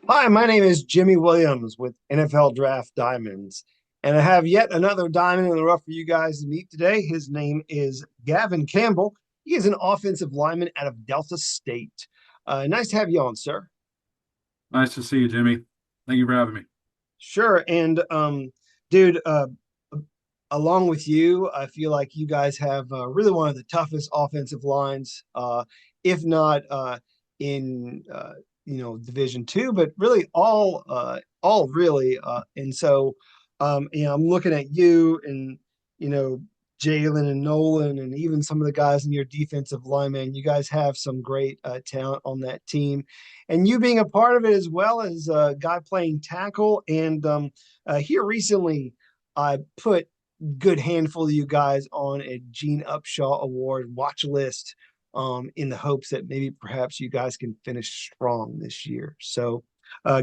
Hi, my name is Jimmy Williams with NFL Draft Diamonds, and I have yet another diamond in the rough for you guys to meet today. His name is Gavin Campbell. He is an offensive lineman out of Delta State. Nice to have you on, sir. Nice to see you, Jimmy. Thank you for having me. Sure. And dude, along with you, I feel like you guys have really one of the toughest offensive lines, if not in Division Two, but really all really. And so, I'm looking at you and you know Jalen and Nolan and even some of the guys in your defensive line, man. You guys have some great talent on that team, and you being a part of it as well as a guy playing tackle. And here recently, I put good handful of you guys on a Gene Upshaw Award watch list in the hopes that maybe perhaps you guys can finish strong this year. So,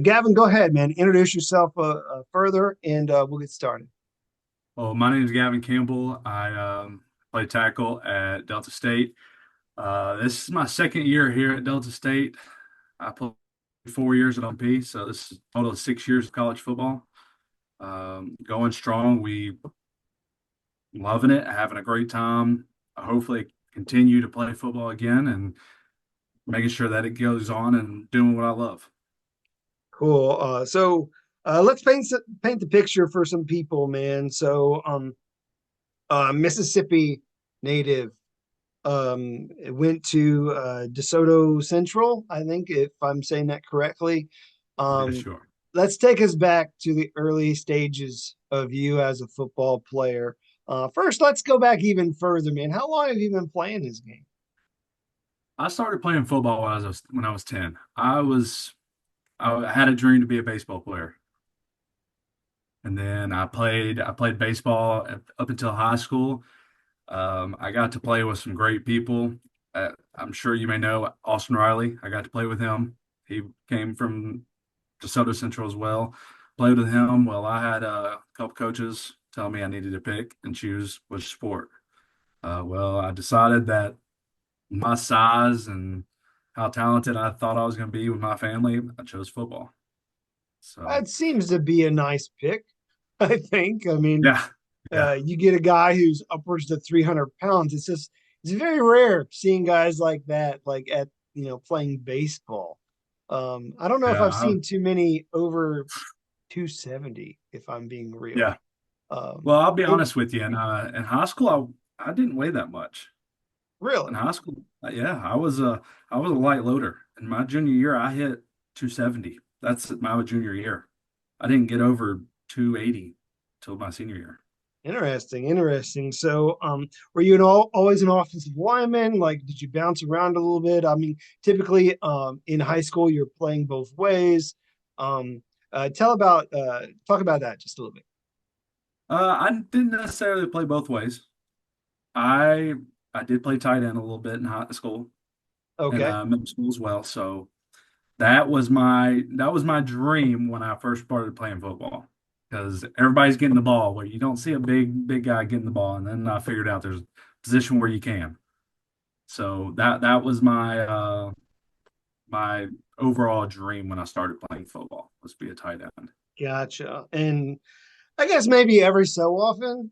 Gavin, go ahead, man. Introduce yourself further and we'll get started. Well, my name is Gavin Campbell. I play tackle at Delta State. This is my second year here at Delta State. I played 4 years at UMP, so this is a total of 6 years of college football. Going strong. We loving it, having a great time. I hopefully continue to play football again and making sure that it goes on and doing what I love. Cool. Let's paint the picture for some people, man. Mississippi native went to DeSoto Central, I think, if I'm saying that correctly. Yeah, Um, sure. let's take us back to the early stages of you as a football player. First, let's go back even further, man. How long have you been playing this game? I started playing football when I was 10. I had a dream to be a baseball player. And then I played baseball up until high school. I got to play with some great people. I'm sure you may know Austin Riley. I got to play with him. He came from DeSoto Central as well. Played with him. Well, I had a couple coaches tell me I needed to pick and choose which sport. Well, I decided that my size and how talented I thought I was going to be with my family, I chose football. So, That seems to be a nice pick, I think. I mean, yeah, yeah. you get a guy who's upwards to 300 pounds. It's very rare seeing guys like that, like at, playing baseball. I don't know if I've Yeah, seen too many over 270, if I'm being real. yeah. Well, I'll be So honest with you. In high school, I didn't weigh that much. In really high school, yeah, I was a light loader. In my junior year, I hit 270. That's my junior year. I didn't get over 280 till my senior year. interesting. So, were you always an offensive lineman? Like, did you bounce around a little bit? I mean, typically, in high school, you're playing both ways. Um, talk about that just a little bit. I didn't necessarily play both ways. I I did play tight end a little bit in high school and Okay. middle school as well. So that was my dream when I first started playing football because everybody's getting the ball where you don't see a big guy getting the ball, and then I figured out there's a position where you can. So that was my overall dream when I started playing football was be a tight end. Gotcha. And I guess maybe every so often,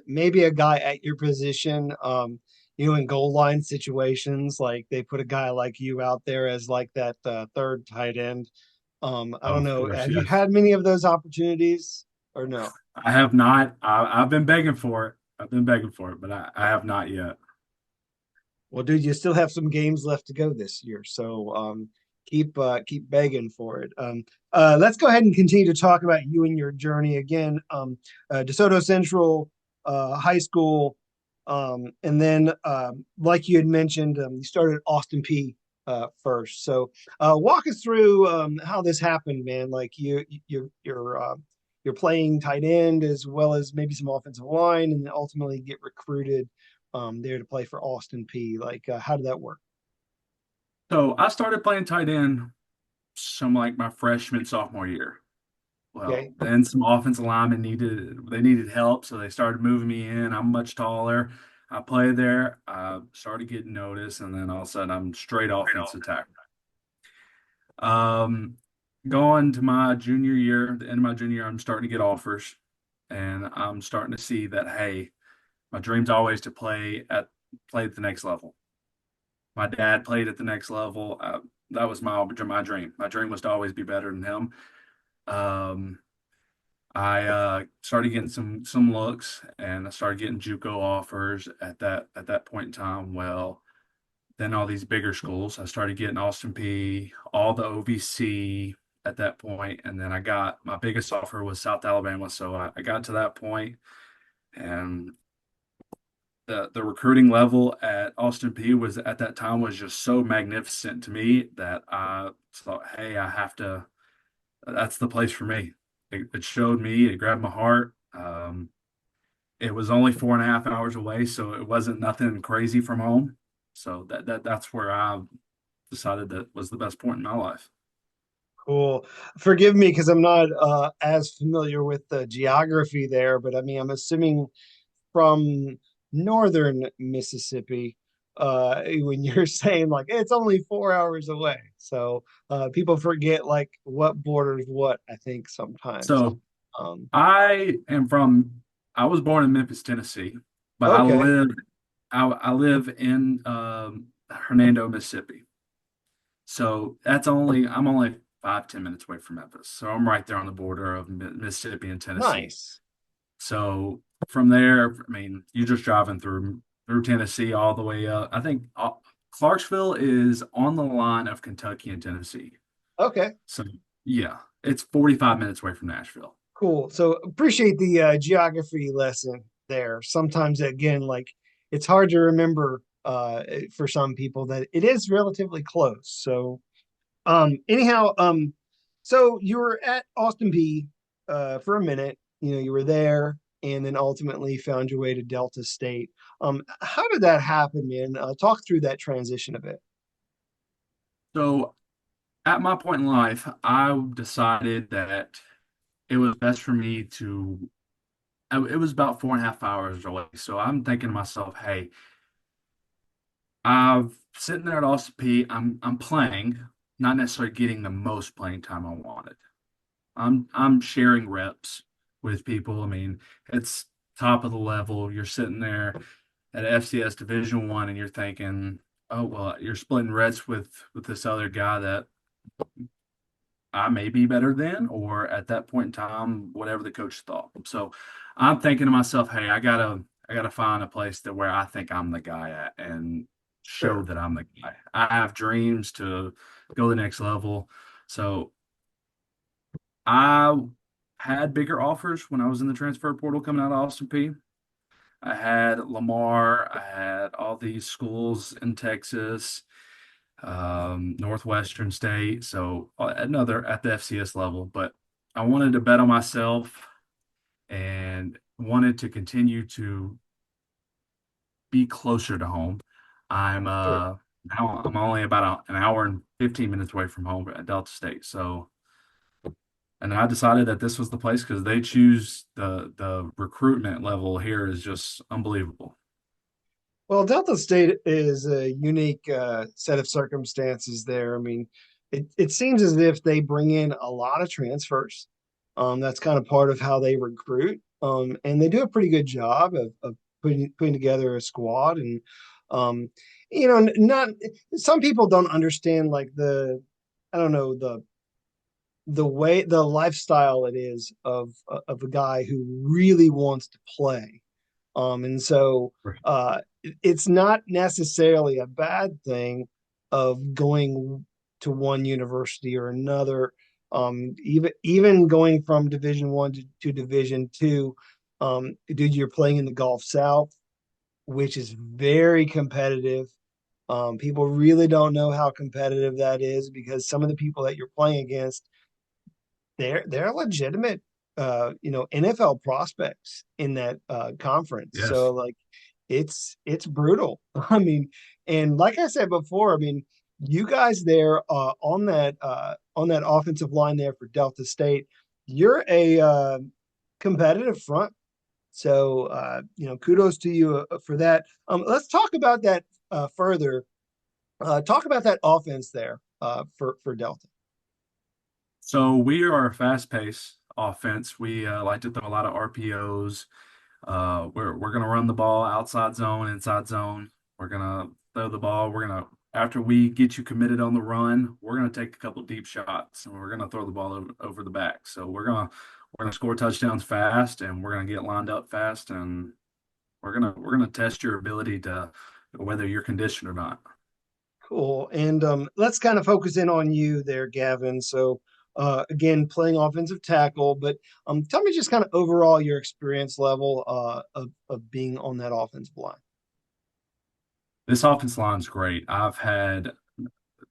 maybe a guy at your position, in goal line situations, like they put a guy like you out there as like that third tight end. I Oh, don't of know. course, Have you yes. had many of those opportunities or no? I have not. I've been begging for it. I've been begging for it, but I have not yet. Well, dude, you still have some games left to go this year, so keep begging for it. Let's go ahead and continue to talk about you and your journey again. DeSoto Central High School, and then like you had mentioned, you started at Austin P first. So walk us through how this happened, man. Like you're playing tight end as well as maybe some offensive line, and then ultimately get recruited there to play for Austin P. Like, how did that work? So I started playing tight end some like my freshman sophomore year. Well, Okay. then some offensive linemen needed help, so they started moving me in. I'm much taller. I played there. I started getting noticed, and then all of a sudden I'm straight offensive tackle. Um, going to my junior year, the end of my junior year, I'm starting to get offers, and I'm starting to see that hey, my dream's always to play at the next level. My dad played at the next level. That was my dream. My dream was to always be better than him. Um, I started getting some looks, and I started getting JUCO offers at that point in time. Well, then all these bigger schools, I started getting Austin P, all the OVC at that point, and then I got my biggest offer was South Alabama. So I got to that point, and the recruiting level at Austin P was at that time was just so magnificent to me that I thought, hey, I have to. That's the place for me. It showed me. It grabbed my heart. It was only 4.5 hours away, so it wasn't nothing crazy from home. So that's where I decided that was the best point in my life. Cool. Forgive me because I'm not as familiar with the geography there, but I mean, I'm assuming from northern Mississippi, when you're saying like it's only 4 hours away. So people forget like what borders what, I think sometimes. So Um, I am from. I was born in Memphis, Tennessee, but okay, I live in Hernando, Mississippi. So I'm only 5-10 minutes away from Memphis. So I'm right there on the border of Mississippi and Tennessee. nice. So from there, I mean, you're just driving through Tennessee all the way up. I think Clarksville is on the line of Kentucky and Tennessee. Okay. So yeah, it's 45 minutes away from Nashville. Cool. So appreciate the geography lesson there. Sometimes again, like it's hard to remember for some people that it is relatively close. So anyhow, so you were at Austin P for a minute, you were there and then ultimately found your way to Delta State. How did that happen, man? Talk through that transition a bit. So at my point in life, I decided that it was best for me to. It was about 4.5 hours away. So I'm thinking to myself, hey, I'm sitting there at Austin P. I'm playing, not necessarily getting the most playing time I wanted. I'm sharing reps with people. I mean, it's top of the level. You're sitting there at FCS Division One, and you're thinking, oh well, you're splitting reps with this other guy that I may be better than, or at that point in time, whatever the coach thought. So I'm thinking to myself, hey, I gotta find a place that where I think I'm the guy at and show Sure. that I'm the guy. I have dreams to go the next level. So I had bigger offers when I was in the transfer portal coming out of Austin P. I had Lamar, I had all these schools in Texas, Northwestern State. So another at the FCS level, but I wanted to bet on myself and wanted to continue to be closer to home. I'm Sure. now I'm only about an hour and 15 minutes away from home at Delta State. So and I decided that this was the place because they choose the recruitment level here is just unbelievable. Well, Delta State is a unique set of circumstances there. I mean, it seems as if they bring in a lot of transfers. That's kind of part of how they recruit. And they do a pretty good job of putting together a squad. And, um, not some people don't understand like I don't know, the way, the lifestyle it is of a guy who really wants to play. And so Right. it's not necessarily a bad thing of going to one university or another. Even going from Division 1 to Division 2. Dude, you're playing in the Gulf South, which is very competitive. People really don't know how competitive that is because some of the people that you're playing against, they're legitimate NFL prospects in that conference. Yes. So like it's brutal. I mean, and like I said before, I mean, you guys there on that offensive line there for Delta State, you're a competitive front. So kudos to you for that. Let's talk about that further. Talk about that offense there for Delta. So we are a fast-paced offense. We like to throw a lot of RPOs. We're gonna run the ball outside zone, inside zone. We're gonna throw the ball. We're gonna after we get you committed on the run, we're gonna take a couple deep shots and we're gonna throw the ball over the back. So we're gonna score touchdowns fast and we're gonna get lined up fast and we're gonna test your ability to whether you're conditioned or not. Cool. And let's kind of focus in on you there, Gavin. So, again, playing offensive tackle, but tell me just kind of overall your experience level of being on that offensive line. This offense line's great. I've had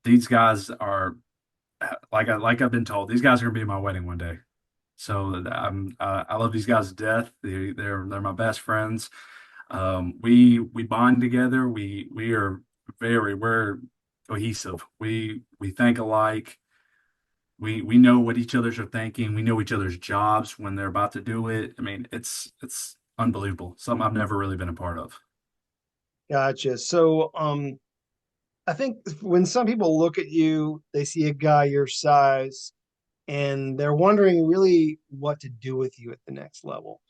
these guys are like I've been told, these guys are gonna be my wedding one day. So I love these guys to death. They're my best friends. We bond together. We're cohesive. We think alike. We know what each other's are thinking. We know each other's jobs when they're about to do it. I mean, it's unbelievable. Something I've never really been a part of. Gotcha. So, I think when some people look at you, they see a guy your size and they're wondering really what to do with you at the next level.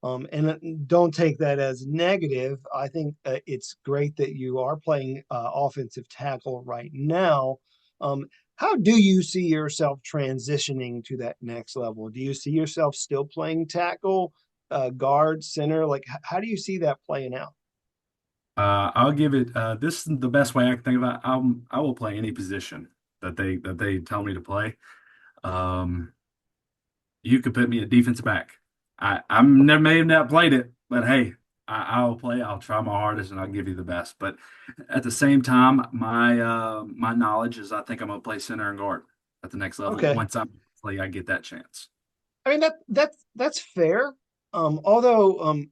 And don't take that as negative. I think it's great that you are playing offensive tackle right now. Um, how do you see yourself transitioning to that next level? Do you see yourself still playing tackle, guard, center? Like, how do you see that playing out? I'll give it. This is the best way I can think about. I will play any position that they tell me to play. Um, you could put me at defensive back. I'm never may have not played it, but hey, I'll play. I'll try my hardest, and I'll give you the best. But at the same time, my knowledge is I think I'm gonna play center and guard at the next level Okay. once I get that chance. I mean that's fair. Although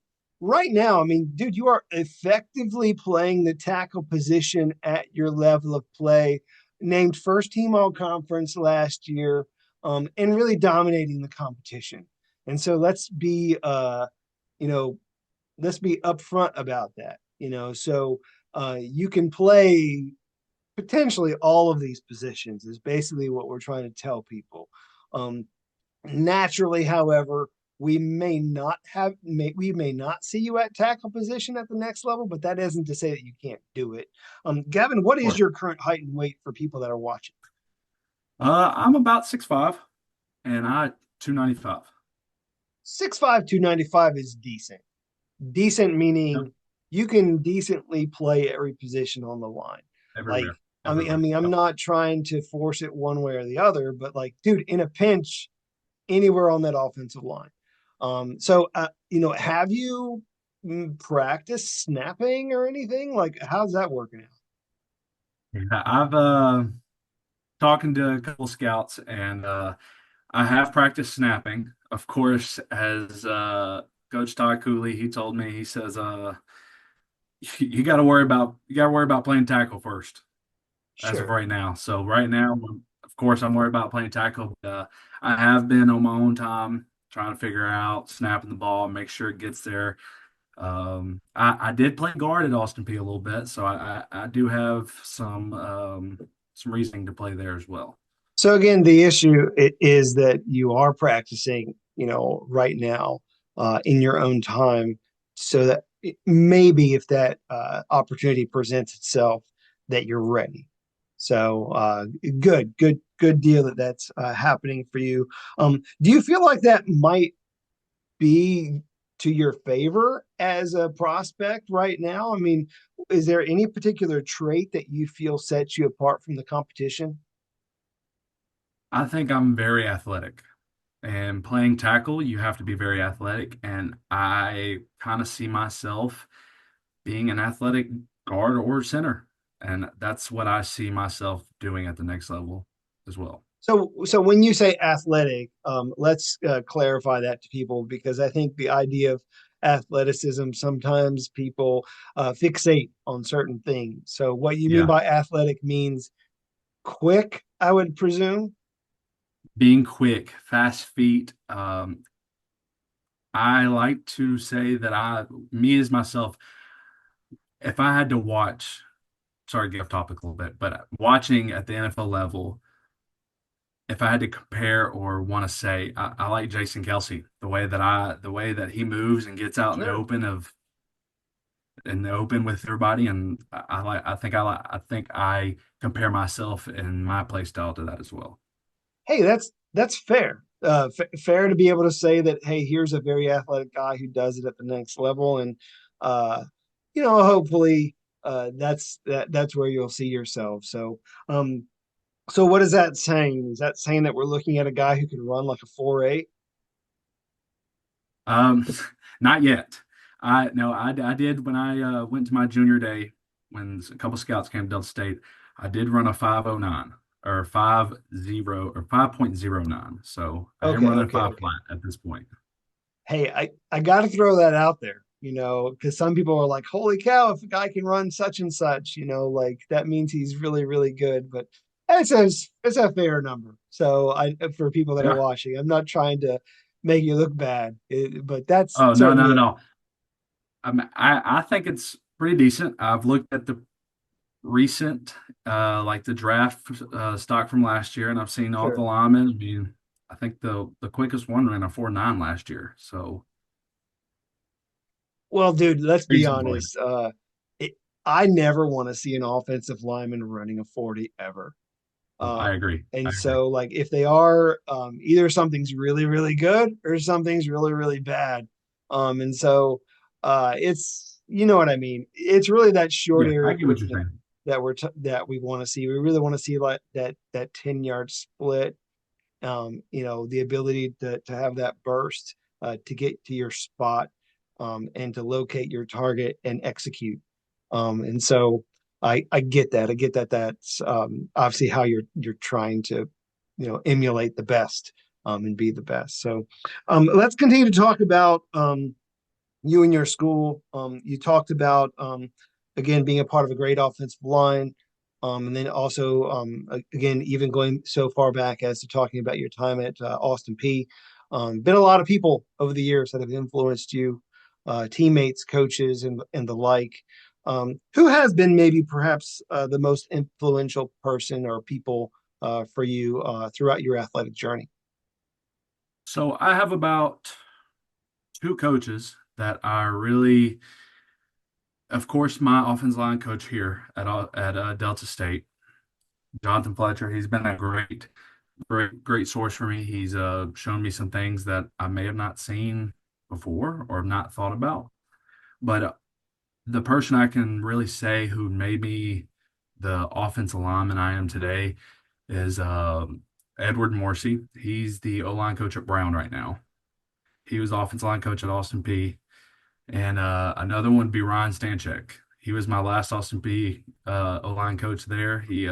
right now, I mean, dude, you are effectively playing the tackle position at your level of play, named first team all conference last year, and really dominating the competition. And so you know, let's be upfront about that. So you can play potentially all of these positions is basically what we're trying to tell people. Um, Naturally, however, we may not see you at tackle position at the next level, but that isn't to say that you can't do it. Gavin, what is Sure. your current height and weight for people that are watching? I'm about 6'5", and I 295. 6'5", 295 is decent. Decent Yep. meaning you can decently play every position on the line. Like, Everywhere, I everywhere. mean, I'm Yep. not trying to force it one way or the other, but like, dude, in a pinch, anywhere on that offensive line. Have you practiced snapping or anything? Like, how's that working out? Yeah, I've talking to a couple scouts, and I have practiced snapping. Of course, as Coach Todd Cooley, he told me, he says, you got to worry about playing tackle first as of Sure. right now. So right now, of course, I'm worried about playing tackle. But, I have been on my own time trying to figure out snapping the ball, make sure it gets there. I did play guard at Austin P a little bit, so I do have some reasoning to play there as well. So again, the issue is that you are practicing, right now, in your own time, so that maybe if that opportunity presents itself, that you're ready. So good deal that that's happening for you. Do you feel like that might be to your favor as a prospect right now? I mean, is there any particular trait that you feel sets you apart from the competition? I think I'm very athletic. And playing tackle, you have to be very athletic. And I kind of see myself being an athletic guard or center. And that's what I see myself doing at the next level as well. So when you say athletic, let's clarify that to people because I think the idea of athleticism sometimes people fixate on certain things. So what you mean Yeah. by athletic means quick, I would presume. Being quick, fast feet. I like to say that me as myself, if I had to watch, sorry to get off topic a little bit, but watching at the NFL level, if I had to compare or want to say, I like Jason Kelsey, the way that he moves and gets out Sure. in the open with everybody, and I think I compare myself and my play style to that as well. Hey, that's fair. Fair to be able to say that, hey, here's a very athletic guy who does it at the next level, and uh, hopefully, that's where you'll see yourself. Um, so what is that saying? Is that saying that we're looking at a guy who can run like a 4.8? Um, not yet. I no, I did when I went to my junior day when a couple scouts came to Delta State. I did run a 509 or 50 or 5.09. So I am Okay, running okay, five okay. flat at this point. Hey, I got to throw that out there, because some people are like, "Holy cow, if a guy can run such and such, like that means he's really, really good." But it's a fair number. So for people that are Yeah. watching, I'm not trying to make you look bad, but that's Oh, no, not certainly at a all. I think it's pretty decent. I've looked at the recent, like the draft stock from last year, and I've seen all the sure. linemen. I mean, I think the quickest one ran a 4.9 last year, so Well, dude, let's be reasonably. honest. It, I never want to see an offensive lineman running a 40 ever. I agree. I And agree. so, like, if they are, either something's really, really good or something's really, really bad. And so, you know what I mean. It's really that short Yeah, I area get what you're movement saying. that we want to see. We really want to see like that 10-yard split. The ability to have that burst, to get to your spot, and to locate your target and execute. And so I get that. I get that that's obviously how you're trying to, emulate the best, and be the best. So let's continue to talk about you and your school. You talked about, again, being a part of a great offensive line. And then also, again, even going so far back as to talking about your time at Austin P. Been a lot of people over the years that have influenced you, teammates, coaches, and the like. Who has been maybe perhaps the most influential person or people for you throughout your athletic journey? So I have about two coaches that are really, of course, my offensive line coach here at Delta State, Jonathan Fletcher. He's been a great source for me. He's shown me some things that I may have not seen before or not thought about. But the person I can really say who made me the offensive lineman I am today is Edward Morrissey. He's the O-line coach at Brown right now. He was offensive line coach at Austin P. And another one would be Ryan Stanchek. He was my last Austin P O-line coach there. He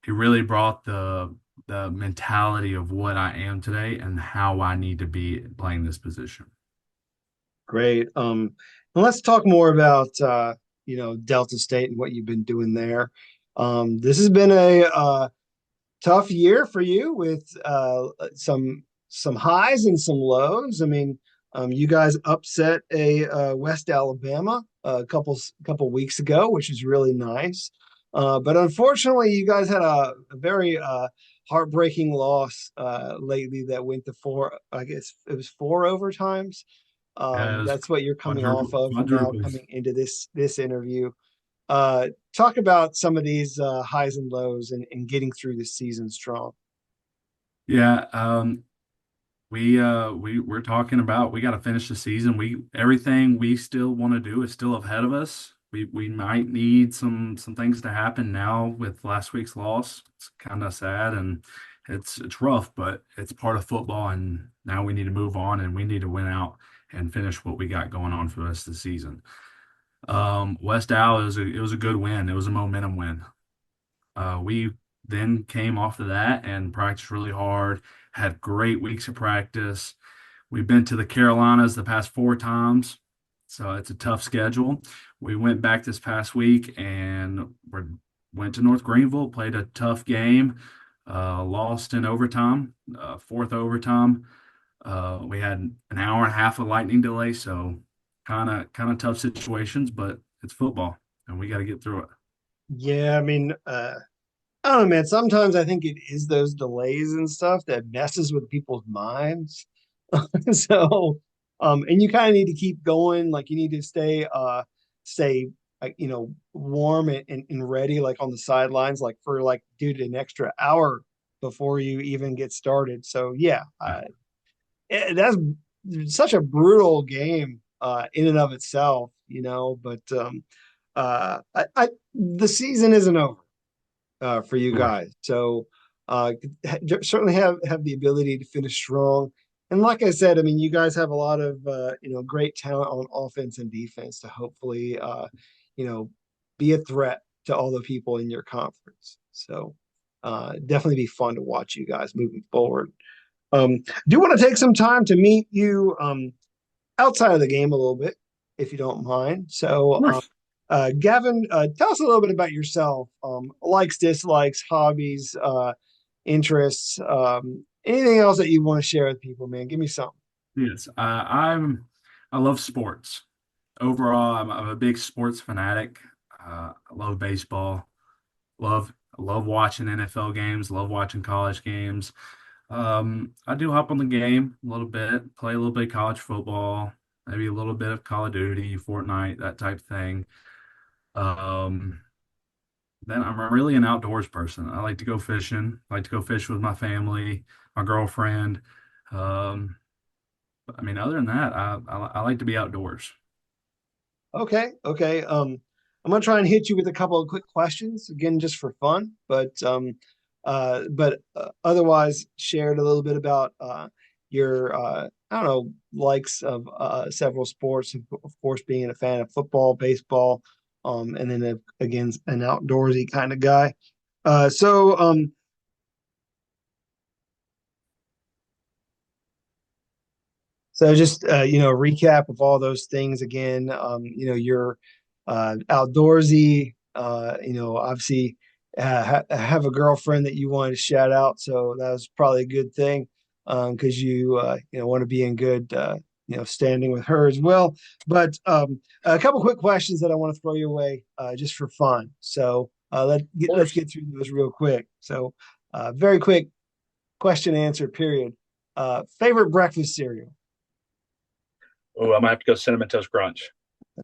really brought the mentality of what I am today and how I need to be playing this position. Great. And let's talk more about Delta State and what you've been doing there. This has been a tough year for you with some highs and some lows. I mean, you guys upset a West Alabama a couple weeks ago, which is really nice. But unfortunately, you guys had a very heartbreaking loss lately that went to four. I guess it was four overtimes. As That's what you're coming off of now, quadruples. coming into this interview. Talk about some of these highs and lows and getting through the season strong. Yeah, we're talking about we got to finish the season. We everything we still want to do is still ahead of us. We might need some things to happen now with last week's loss. It's kind of sad and it's rough, but it's part of football. And now we need to move on and we need to win out and finish what we got going on for the rest of the season. West Al it was a good win. It was a momentum win. We then came off of that and practiced really hard, had great weeks of practice. We've been to the Carolinas the past four times, so it's a tough schedule. We went back this past week and went to North Greenville, played a tough game, lost in overtime, fourth overtime. We had an hour and a half of lightning delay, so kind of tough situations, but it's football and we got to get through it. Yeah, I mean, I don't know, man. Sometimes I think it is those delays and stuff that messes with people's minds. So, and you kind of need to keep going. Like you need to stay, warm and ready, like on the sidelines, like for like, dude, an extra hour before you even get started. So, yeah, that's such a brutal game, in and of itself, but, the season isn't over, for you Right. guys. So, certainly have the ability to finish strong. And like I said, I mean, you guys have a lot of great talent on offense and defense to hopefully you know be a threat to all the people in your conference. So, definitely be fun to watch you guys moving forward. Do want to take some time to meet you outside of the game a little bit, if you don't mind. Of So, course. Gavin, tell us a little bit about yourself. Likes, dislikes, hobbies, interests, anything else that you want to share with people, man. Give me something. Yes. I love sports. Overall, I'm a big sports fanatic. I love baseball. Love watching NFL games. Love watching college games. I do hop on the game a little bit, play a little bit of college football, maybe a little bit of Call of Duty, Fortnite, that type of thing. Um, then I'm really an outdoors person. I like to go fishing. I like to go fish with my family, my girlfriend. Um, I mean, other than that, I like to be outdoors. Okay, okay. I'm gonna try and hit you with a couple of quick questions again, just for fun, but otherwise, shared a little bit about your I don't know likes of several sports, of course, being a fan of football, baseball, and then again an outdoorsy kind of guy. So, so just recap of all those things again. You're outdoorsy. Obviously, have a girlfriend that you wanted to shout out, so that was probably a good thing, because you want to be in good standing with her as well. But a couple quick questions that I want to throw your way, just for fun. So, Of let's course. get through those real quick. So, very quick question answer period. Favorite breakfast cereal? Oh, I might have to go Cinnamon Toast Crunch.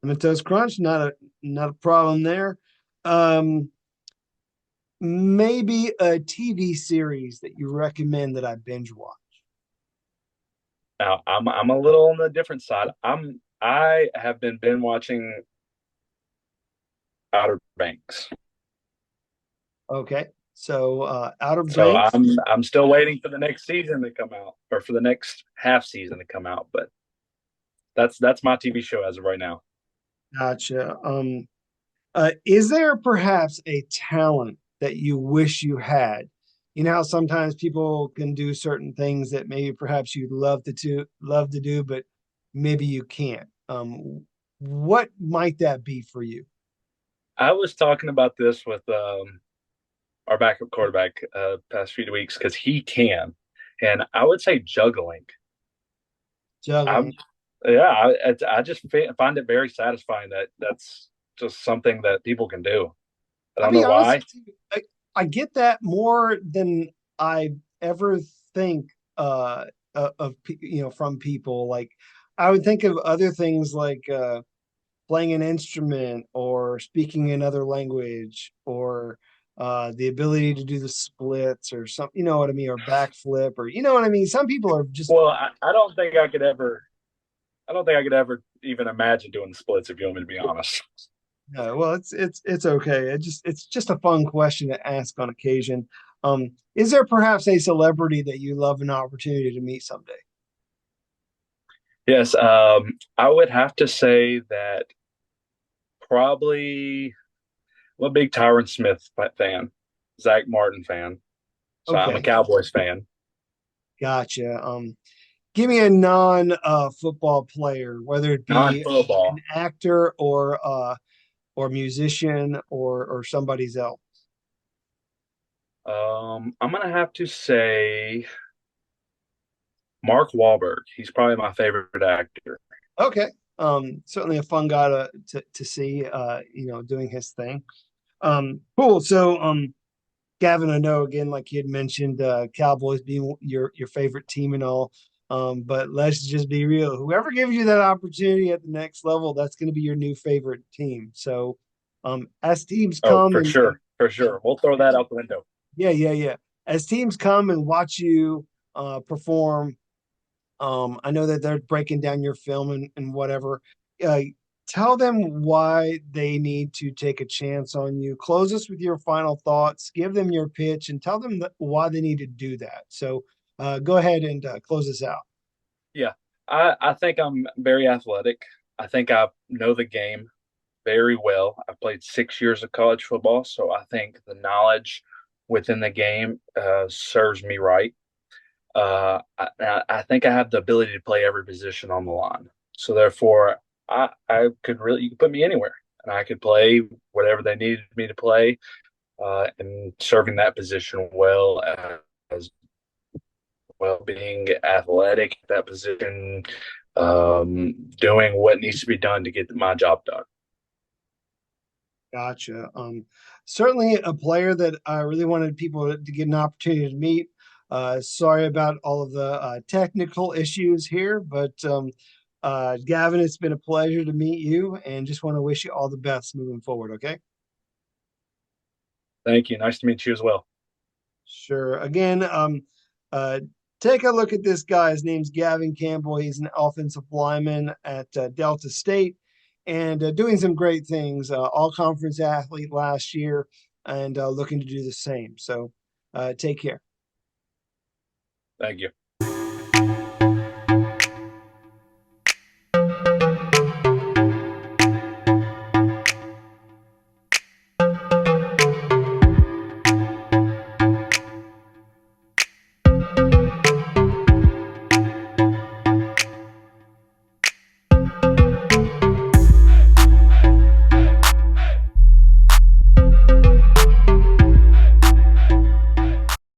Cinnamon Toast Crunch, not a problem there. Um, Maybe a TV series that you recommend that I binge watch. Now, I'm a little on the different side. I have been watching Outer Banks. Okay, so Outer So Banks, I'm still waiting for the next season to come out or for the next half season to come out, but that's my TV show as of right now. gotcha. Is there perhaps a talent that you wish you had? You know how sometimes people can do certain things that maybe perhaps you'd love to do, but maybe you can't. What might that be for you? I was talking about this with our backup quarterback past few weeks because he can, and I would say juggling. I'm Juggling. yeah, I just find it very satisfying that that's just something that people can do. I I'll don't be know honest why. with you. I get that more than I ever think from people. Like I would think of other things like playing an instrument or speaking another language or the ability to do the splits or something, you know what I mean, or backflip or you know what I mean. Some people are just Well, I don't think I could ever. I don't think I could ever even imagine doing the splits if you want me to be honest. well, it's okay. It's just a fun question to ask on occasion. Is there perhaps a celebrity that you love an opportunity to meet someday? Yes, I would have to say that probably I'm a big Tyron Smith fan, Zach Martin fan. So I'm a Okay, Cowboys fan. gotcha. Give me a non football player, whether it be an Non-football. actor or musician or somebody's else. I'm gonna have to say Mark Wahlberg. He's probably my favorite actor. Okay. Certainly a fun guy to see doing his thing. Cool. So, Gavin, I know again, like you had mentioned, Cowboys being your favorite team and all. But let's just be real. Whoever gives you that opportunity at the next level, that's going to be your new favorite team. So, as teams Oh, come for and sure, for sure. We'll throw that out the window. yeah, yeah, yeah. As teams come and watch you perform, I know that they're breaking down your film and whatever. Uh, Tell them why they need to take a chance on you. Close us with your final thoughts. Give them your pitch and tell them why they need to do that. So go ahead and close us out. Yeah, I think I'm very athletic. I think I know the game very well. I played 6 years of college football, so I think the knowledge within the game serves me right. I think I have the ability to play every position on the line. So therefore, I could really you could put me anywhere, and I could play whatever they needed me to play, and serving that position well as well, being athletic at that position, doing what needs to be done to get my job done. Gotcha. Certainly a player that I really wanted people to get an opportunity to meet. Sorry about all of the technical issues here, but Gavin, it's been a pleasure to meet you and just want to wish you all the best moving forward. Okay. Thank you. Nice to meet you as well. Sure. Again, uh, take a look at this guy. His name's Gavin Campbell. He's an offensive lineman at Delta State and doing some great things. All conference athlete last year and looking to do the same. So take care. Thank you.